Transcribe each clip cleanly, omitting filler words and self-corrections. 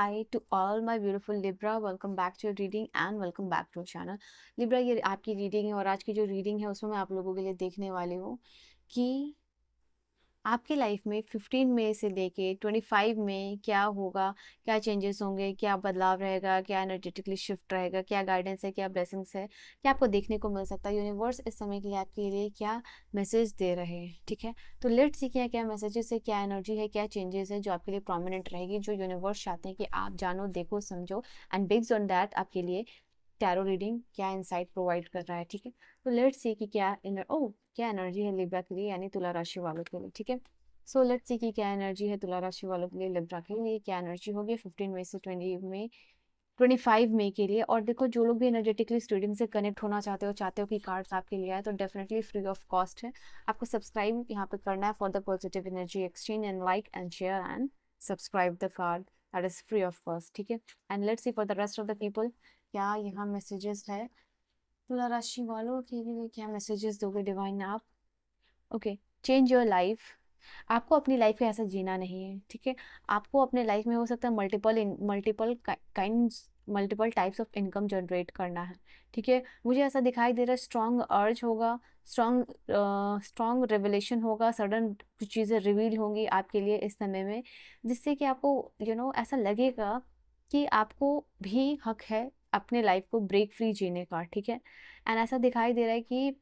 Hi to all my beautiful Libra. Welcome back to your reading and welcome back to our channel. Libra, ये आपकी reading है और आज की जो रीडिंग है उसमें मैं आप लोगों के लिए देखने वाली हूँ कि आपके लाइफ में 15 मई से लेके 25 में क्या होगा, क्या चेंजेस होंगे, क्या बदलाव रहेगा, क्या एनर्जेटिकली शिफ्ट रहेगा, क्या गाइडेंस है, क्या ब्लेसिंग्स है, क्या आपको देखने को मिल सकता है। यूनिवर्स इस समय के लिए आपके लिए क्या मैसेज दे रहे हैं, ठीक है। तो लेट्स सी क्या क्या मैसेजेस है, क्या एनर्जी है, क्या चेंजेस है जो आपके लिए प्रोमिनेंट रहेगी, जो यूनिवर्स चाहते हैं कि आप जानो, देखो, समझो एंड बेस्ड ऑन दैट आपके लिए टैरो रीडिंग क्या इंसाइट प्रोवाइड कर रहा है, ठीक है। तो लेट्स सी कि क्या एनर्जी है लिब्रा के लिए यानी तुला राशि वालों के लिए, ठीक है। सो लेट्स सी कि क्या एनर्जी है तुला राशि वालों के लिए, लिब्रा के लिए क्या एनर्जी होगी 15 मई से 25 मई के लिए। और देखो, जो लोग भी एनर्जेटिकली रीडिंग से कनेक्ट होना चाहते हो कि कार्ड्स आपके लिए आए, तो डेफिनेटली फ्री ऑफ कॉस्ट है। आपको सब्सक्राइब यहाँ पे करना है for the positive energy exchange and like and share and subscribe the card, that is free of cost, ठीक है। And let's see for the rest of the people क्या यहाँ मैसेजेस है तुला राशि वालों के लिए, क्या मैसेजेस दोगे डिवाइन आप। Okay, change your life. आपको अपनी लाइफ को ऐसा जीना नहीं है, ठीक है। आपको अपने लाइफ में हो सकता है multiple types of income generate करना है, ठीक है। मुझे ऐसा दिखाई दे रहा है स्ट्रॉन्ग अर्ज होगा, स्ट्रॉन्ग रेवलेशन होगा, सडन कुछ चीज़ें रिवील होंगी आपके लिए इस समय में, जिससे कि आपको ऐसा लगेगा कि आपको भी हक है अपने लाइफ को ब्रेक फ्री जीने का, ठीक है। एंड ऐसा दिखाई दे रहा है कि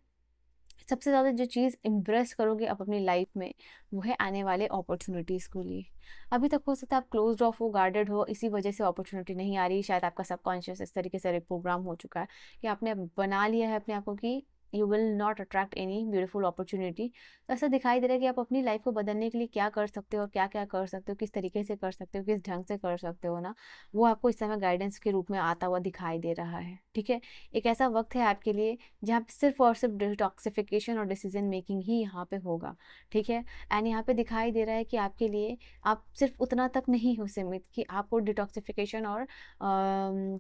सबसे ज़्यादा जो चीज़ इम्प्रेस करोगे आप अपनी लाइफ में, वो है आने वाले अपॉर्चुनिटीज़ को लिए। अभी तक हो सकता है आप क्लोज्ड ऑफ हो, गार्डेड हो, इसी वजह से अपॉर्चुनिटी नहीं आ रही। शायद आपका सबकॉन्शियस इस तरीके से रिप्रोग्राम हो चुका है कि आपने बना लिया है अपने आप को कि you will not attract any beautiful opportunity. तो ऐसा दिखाई दे रहा है कि आप अपनी लाइफ को बदलने के लिए क्या कर सकते हो और क्या क्या कर सकते हो, किस तरीके से कर सकते हो, किस ढंग से कर सकते हो ना, वो आपको इस समय गाइडेंस के रूप में आता हुआ दिखाई दे रहा है, ठीक है। एक ऐसा वक्त है आपके लिए जहाँ पे सिर्फ और सिर्फ डिटॉक्सिफिकेशन और डिसीजन मेकिंग ही यहाँ पे होगा, ठीक है। एंड यहाँ पे दिखाई दे रहा है कि आपके लिए आप सिर्फ उतना तक नहीं हो सीमित कि आपको डिटॉक्सिफिकेशन और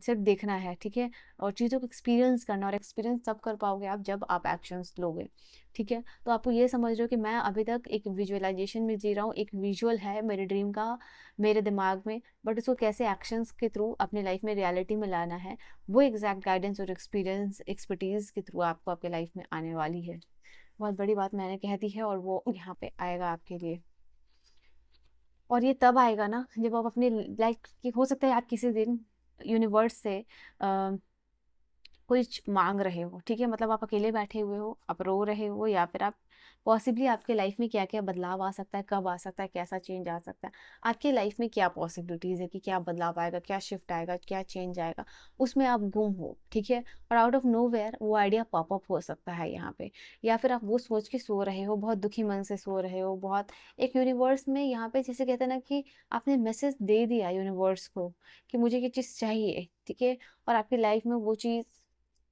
सिर्फ देखना है, ठीक है, और चीज़ों को एक्सपीरियंस करना। और एक्सपीरियंस तब कर पाओगे आप जब आप एक्शंस लोगे, ठीक है। तो आपको ये समझ लो कि मैं अभी तक एक विजुअलाइजेशन में जी रहा हूँ, एक विजुअल है मेरे ड्रीम का मेरे दिमाग में, बट उसको कैसे एक्शंस के थ्रू अपनी लाइफ में रियलिटी में लाना है, वो एग्जैक्ट गाइडेंस और एक्सपर्टीज के थ्रू आपको आपके लाइफ में आने वाली है। बहुत बड़ी बात मैंने कह दी है और वो यहाँ पे आएगा आपके लिए। और ये तब आएगा ना जब आप अपनी लाइफ की, हो सकता है आप किसी दिन यूनिवर्स से कुछ मांग रहे हो, ठीक है। मतलब आप अकेले बैठे हुए हो, आप रो रहे हो, या फिर आप पॉसिबली आपके लाइफ में क्या क्या बदलाव आ सकता है, कब आ सकता है, कैसा चेंज आ सकता है, आपके लाइफ में क्या पॉसिबिलिटीज है कि क्या बदलाव आएगा, क्या शिफ्ट आएगा, क्या चेंज आएगा, उसमें आप गुम हो, ठीक है। और आउट ऑफ नो वेयर वो आइडिया पॉपअप हो सकता है यहाँ पे, या फिर आप वो सोच के सो रहे हो, बहुत दुखी मन से सो रहे हो, बहुत एक यूनिवर्स में यहाँ पे जैसे कहते हैं ना कि आपने मैसेज दे दिया यूनिवर्स को कि मुझे ये चीज़ चाहिए, ठीक है। और आपकी लाइफ में वो चीज़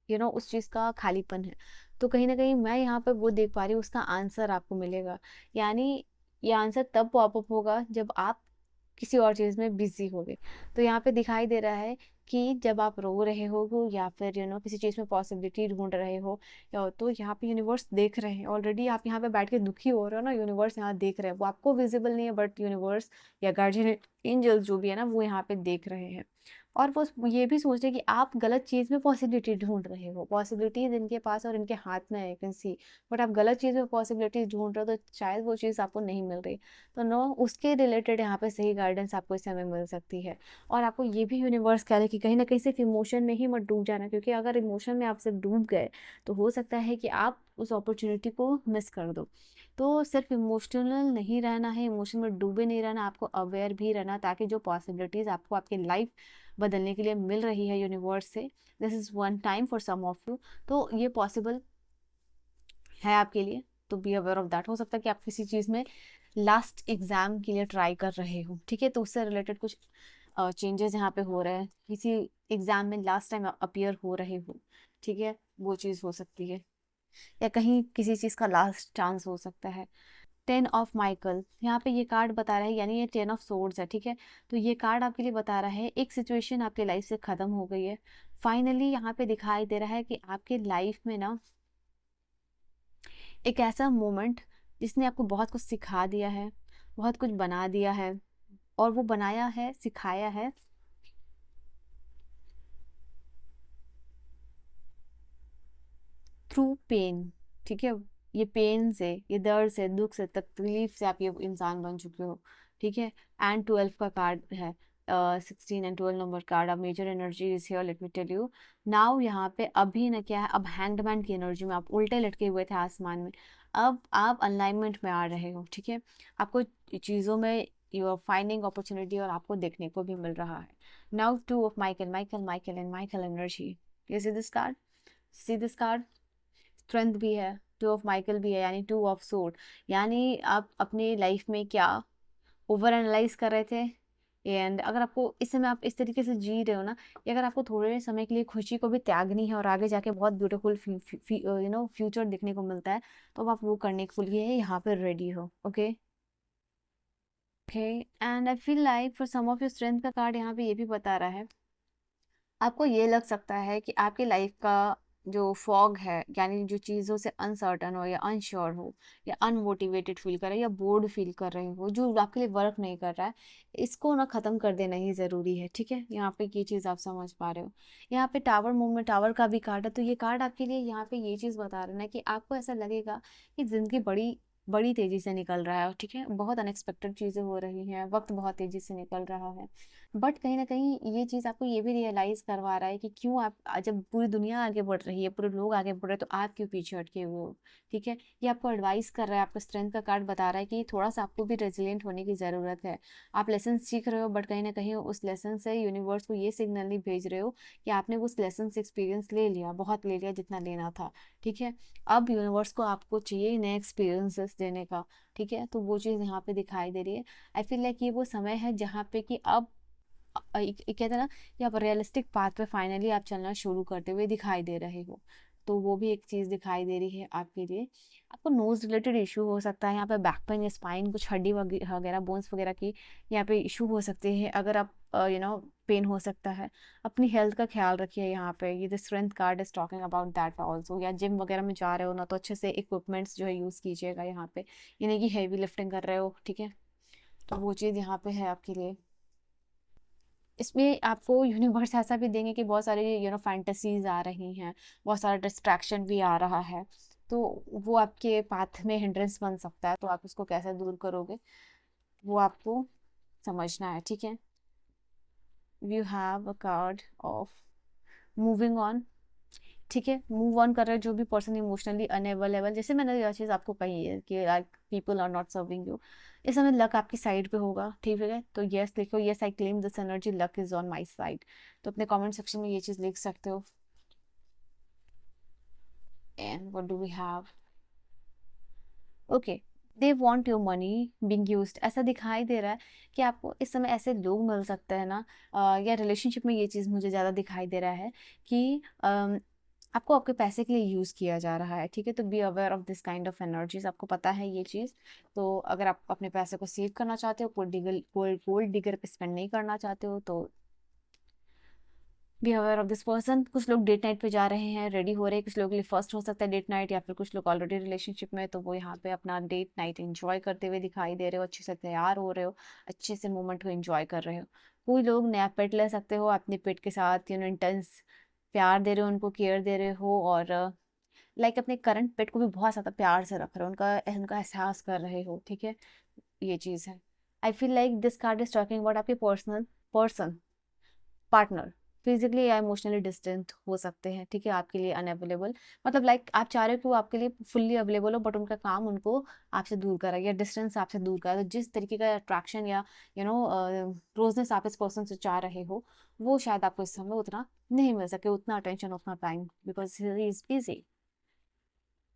उस चीज़ का खालीपन है। तो कहीं न कहीं मैं यहाँ पे वो देख पा रही हूँ, उसका आंसर आपको मिलेगा। यानी ये आंसर तब पॉपअप होगा जब आप किसी और चीज़ में बिज़ी होगे। तो यहाँ पे दिखाई दे रहा है कि जब आप रो रहे हो या फिर किसी चीज़ में पॉसिबिलिटी ढूँढ रहे हो, या तो यहाँ पे यूनिवर्स देख रहे हैं। ऑलरेडी आप यहाँ पे बैठ के दुखी हो रहे हो ना, यूनिवर्स यहाँ देख रहे हैं। वो आपको विज़िबल नहीं है, बट यूनिवर्स या गार्डियन एंजल्स जो भी है ना, वो यहाँ पे देख रहे हैं। और वो ये भी सोच रहे हैं कि आप गलत चीज़ में पॉसिबिलिटी ढूंढ रहे हो। पॉसिबिलिटीज इनके पास और इनके हाथ में है, यू कैन सी, बट आप गलत चीज़ में पॉसिबिलिटीज ढूंढ रहे हो, तो शायद वो चीज़ आपको नहीं मिल रही। तो नो, उसके रिलेटेड यहाँ पे सही गाइडेंस आपको इस समय मिल सकती है। और आपको ये भी यूनिवर्स कह रहे हैं कि कहीं ना कहीं सिर्फ इमोशन में ही मत डूब जाना, क्योंकि अगर इमोशन में आप सिर्फ डूब गए तो हो सकता है कि आप उस अपॉर्चुनिटी को मिस कर दो। तो सिर्फ इमोशनल नहीं रहना है, इमोशन में डूबे नहीं रहना, आपको अवेयर भी रहना, ताकि जो पॉसिबिलिटीज़ आपको आपकी लाइफ बदलने के लिए मिल रही है यूनिवर्स से, this is one time for some of you, तो ये पॉसिबल है आपके लिए। तो बी अवेयर ऑफ दैट। हो सकता है कि आप किसी चीज़ में लास्ट एग्जाम के लिए ट्राई कर रहे हो, ठीक है, तो उससे रिलेटेड कुछ चेंजेस यहाँ पे हो रहे हैं, किसी एग्जाम में लास्ट टाइम अपीयर हो रहे हो, ठीक है, वो चीज़ हो सकती है, या कहीं किसी चीज़ का लास्ट चांस हो सकता है। 10 ऑफ माइकल यहाँ पे ये कार्ड बता रहा है, यानी ये 10 ऑफ सोर्ड्स है, ठीक है। तो ये कार्ड आपके लिए बता रहा है एक सिचुएशन आपके लाइफ से ख़त्म हो गई है फाइनली। यहाँ पे दिखाई दे रहा है कि आपके लाइफ में ना एक ऐसा मोमेंट जिसने आपको बहुत कुछ सिखा दिया है, बहुत कुछ बना दिया है, और वो बनाया है, सिखाया है थ्रू पेन, ठीक है। ये पेन से, ये दर्द से, दुख से, तकलीफ से आप ये इंसान बन चुके हो, ठीक है। एंड 12 का कार्ड है, 16 एंड 12 नंबर कार्ड। अब major energy is here, let me tell you now. यहाँ पे अभी ना क्या है, अब हैंगमैन की एनर्जी में आप उल्टे लटके हुए थे आसमान में, अब आप अलाइनमेंट में आ रहे हो, ठीक है। आपको चीज़ों में यू आर फाइंडिंग अपॉर्चुनिटी और आपको देखने को भी मिल रहा है। Now 2 of Michael, Michael and Michael energy. You see this card, see this card, strength भी है, 2 ऑफ माइकल भी है, यानी 2 ऑफ सोर्ड। यानी आप अपनी लाइफ में क्या ओवर एनालाइज कर रहे थे, एंड अगर आपको इस समय आप इस तरीके से जी रहे हो ना, कि अगर आपको थोड़े समय के लिए खुशी को भी त्यागनी है और आगे जाके बहुत ब्यूटीफुल फ्यूचर देखने को मिलता है, तो अब आप वो करने के लिए यहाँ पे रेडी हो। Okay okay, and I feel like for some of your strength का कार्ड यहाँ पे ये भी बता रहा है, आपको ये लग सकता है कि आपकी लाइफ का जो फॉग है, यानी जो चीज़ों से अनसर्टन हो या अनश्योर हो या अनमोटिवेटेड फील कर रहे हो या बोर्ड फील कर रहे हो, जो आपके लिए वर्क नहीं कर रहा है, इसको ना ख़त्म कर देना ही ज़रूरी है, ठीक है। यहाँ पे ये चीज़ आप समझ पा रहे हो। यहाँ पे टावर मूवमेंट, टावर का भी कार्ड है, तो ये कार्ड आपके लिए यहाँ पे ये चीज़ बता रहे हैं ना कि आपको ऐसा लगेगा कि ज़िंदगी बड़ी बड़ी तेज़ी से निकल रहा है, ठीक है। बहुत अनएक्सपेक्टेड चीज़ें हो रही हैं, वक्त बहुत तेज़ी से निकल रहा है, बट कहीं ना कहीं ये चीज़ आपको ये भी रियलाइज करवा रहा है कि क्यों आप, जब पूरी दुनिया आगे बढ़ रही है, पूरे लोग आगे बढ़ रहे हैं, तो आप क्यों पीछे अटके हुए हो, ठीक है। ये आपको एडवाइस कर रहा है, आपका स्ट्रेंथ का कार्ड बता रहा है कि थोड़ा सा आपको भी रेजिलिएंट होने की ज़रूरत है। आप लेसन सीख रहे हो, बट कहीं ना कहीं उस लेसन से यूनिवर्स को ये सिग्नल नहीं भेज रहे हो कि आपने उस लेसन से एक्सपीरियंस ले लिया, बहुत ले लिया जितना लेना था, ठीक है। अब यूनिवर्स को आपको चाहिए नए एक्सपीरियंसेस देने का, ठीक है। तो वो चीज़ यहाँ पे दिखाई दे रही है। आई फील लाइक ये वो समय है जहाँ पे कि अब कहते हैं ना कि आप रियलिस्टिक पाथ पे फाइनली आप चलना शुरू करते हुए दिखाई दे रहे हो, तो वो भी एक चीज़ दिखाई दे रही है आपके लिए। आपको नोज रिलेटेड इशू हो सकता है, यहाँ पे बैक पेन या स्पाइन, कुछ हड्डी वगैरह बोन्स वगैरह की यहाँ पे इशू हो सकते हैं। अगर आप पेन हो सकता है, अपनी हेल्थ का ख्याल रखिए। यहाँ पे ये the strength card is talking about that also. या जिम वगैरह में जा रहे हो ना, तो अच्छे से इक्विपमेंट्स जो है यूज़ कीजिएगा यहाँ पे, ये नहीं कि हैवी लिफ्टिंग कर रहे हो, ठीक है। तो वो चीज़ यहाँ पे है आपके लिए। इसमें आपको यूनिवर्स ऐसा भी देंगे कि बहुत सारी फैंटेसीज आ रही हैं, बहुत सारा डिस्ट्रैक्शन भी आ रहा है, तो वो आपके पाथ में हिंड्रेंस बन सकता है, तो आप उसको कैसे दूर करोगे वो आपको समझना है, ठीक है। You have a card of moving on, ठीक है। मूव ऑन कर रहे हैं जो भी पर्सन इमोशनली अनअवेलेबल, जैसे मैंने यह चीज़ आपको कही है कि like people are not serving you, इस समय लक आपकी साइड पे होगा, ठीक है। तो यस लिखो, yes I claim this energy, luck is on my side. तो अपने कमेंट सेक्शन में ये चीज़ लिख सकते हो। And what do we have, okay, they want your money being use, ऐसा दिखाई दे रहा है कि आपको इस समय ऐसे लोग मिल सकते हैं ना, या रिलेशनशिप में ये चीज़ मुझे ज़्यादा दिखाई दे रहा है कि आपको आपके पैसे के लिए यूज़ किया जा रहा है, ठीक है। तो be aware of this kind of energies, आपको पता है ये चीज़। तो अगर आप अपने पैसे को सेव करना चाहते हो, गोल्ड डिगर पे स्पेंड नहीं करना चाहते हो, तो be aware of this person. कुछ लोग डेट नाइट पे जा रहे हैं, रेडी हो रहे हैं, कुछ लोगों के लिए फर्स्ट हो सकता है डेट नाइट, या फिर कुछ लोग ऑलरेडी रिलेशनशिप में, तो वो यहाँ पे अपना डेट नाइट एंजॉय करते हुए दिखाई दे रहे हो, अच्छे से तैयार हो रहे हो, अच्छे से मोमेंट को एंजॉय कर रहे हो। कोई लोग नया पेट ले सकते हो, अपने पेट के साथ इंटेंस प्यार दे रहे हो, उनको केयर दे रहे हो, और लाइक अपने करंट पेट को भी बहुत ज़्यादा प्यार से रख रहे हो, उनका उनका एहसास कर रहे हो, ठीक है। ये चीज़ है। आई feel like this card is talking about आपके पर्सन पार्टनर फिजिकली या इमोशनली डिस्टेंट हो सकते हैं, ठीक है, आपके लिए अनअवेलेबल, मतलब लाइक आप चाह रहे हो कि वो आपके लिए फुल्ली अवेलेबल हो, बट उनका काम उनको आपसे दूर करा या डिस्टेंस आपसे दूर करा। तो जिस तरीके का अट्रैक्शन या क्लोजनेस आप इस पर्सन से चाह रहे हो, वो शायद आपको इस समय उतना नहीं मिल सके, उतना अटेंशन, उतना time, because he is busy,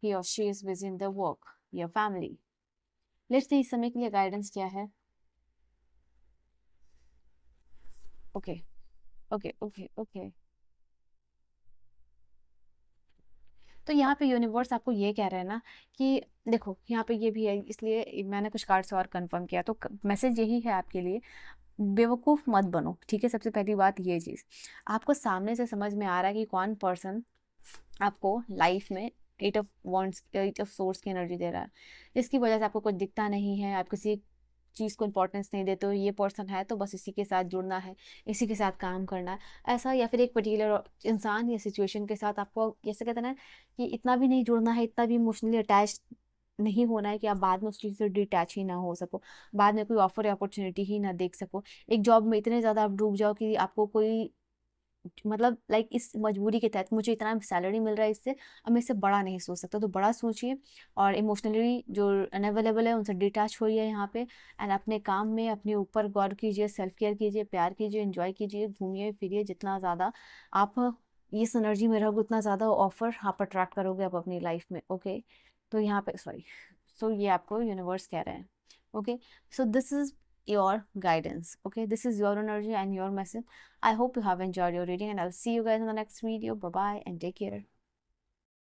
he or she is busy in their work, your family. Let's see इस समय के लिए गाइडेंस क्या है। ओके ओके ओके ओके, तो यहाँ पे यूनिवर्स आपको ये कह रहे हैं ना कि देखो, यहाँ पे ये भी है, इसलिए मैंने कुछ कार्ड्स और कंफर्म किया, तो मैसेज यही है आपके लिए, बेवकूफ़ मत बनो, ठीक है। सबसे पहली बात ये चीज़, आपको सामने से समझ में आ रहा है कि कौन पर्सन आपको लाइफ में एट ऑफ सोर्स की एनर्जी दे रहा है, इसकी वजह से आपको कुछ दिखता नहीं है, आप किसी चीज़ को इंपॉर्टेंस नहीं देते हो, ये पर्सन है तो बस इसी के साथ जुड़ना है, इसी के साथ काम करना है, ऐसा, या फिर एक पर्टिकुलर इंसान या सिचुएशन के साथ आपको जैसे कहते हैं ना कि इतना भी नहीं जुड़ना है, इतना भी इमोशनली अटैच नहीं होना है कि आप बाद में उस चीज़ से डिटैच ही ना हो सको, बाद में कोई ऑफर या अपॉर्चुनिटी ही ना देख सको, एक जॉब में इतने ज़्यादा आप डूब जाओ कि आपको कोई मतलब लाइक इस मजबूरी के तहत मुझे इतना सैलरी मिल रहा है इससे, अब मैं इससे बड़ा नहीं सोच सकता, तो बड़ा सोचिए और इमोशनली जो अनअवेलेबल है उनसे डिटैच होइए यहाँ पे, एंड अपने काम में अपने ऊपर गौर कीजिए, सेल्फ केयर कीजिए, प्यार कीजिए, एंजॉय कीजिए, घूमिए फिरिए, जितना ज़्यादा आप इस एनर्जी में रहोगे उतना ज़्यादा ऑफर आप अट्रैक्ट करोगे आप अपनी लाइफ में। ओके, तो यहाँ पे सॉरी, सो ये आपको यूनिवर्स कह रहे हैं। Okay, so this is your guidance. Okay, this is your energy and your message. I hope you have enjoyed your reading, and I'll see you guys in the next video. Bye bye and take care.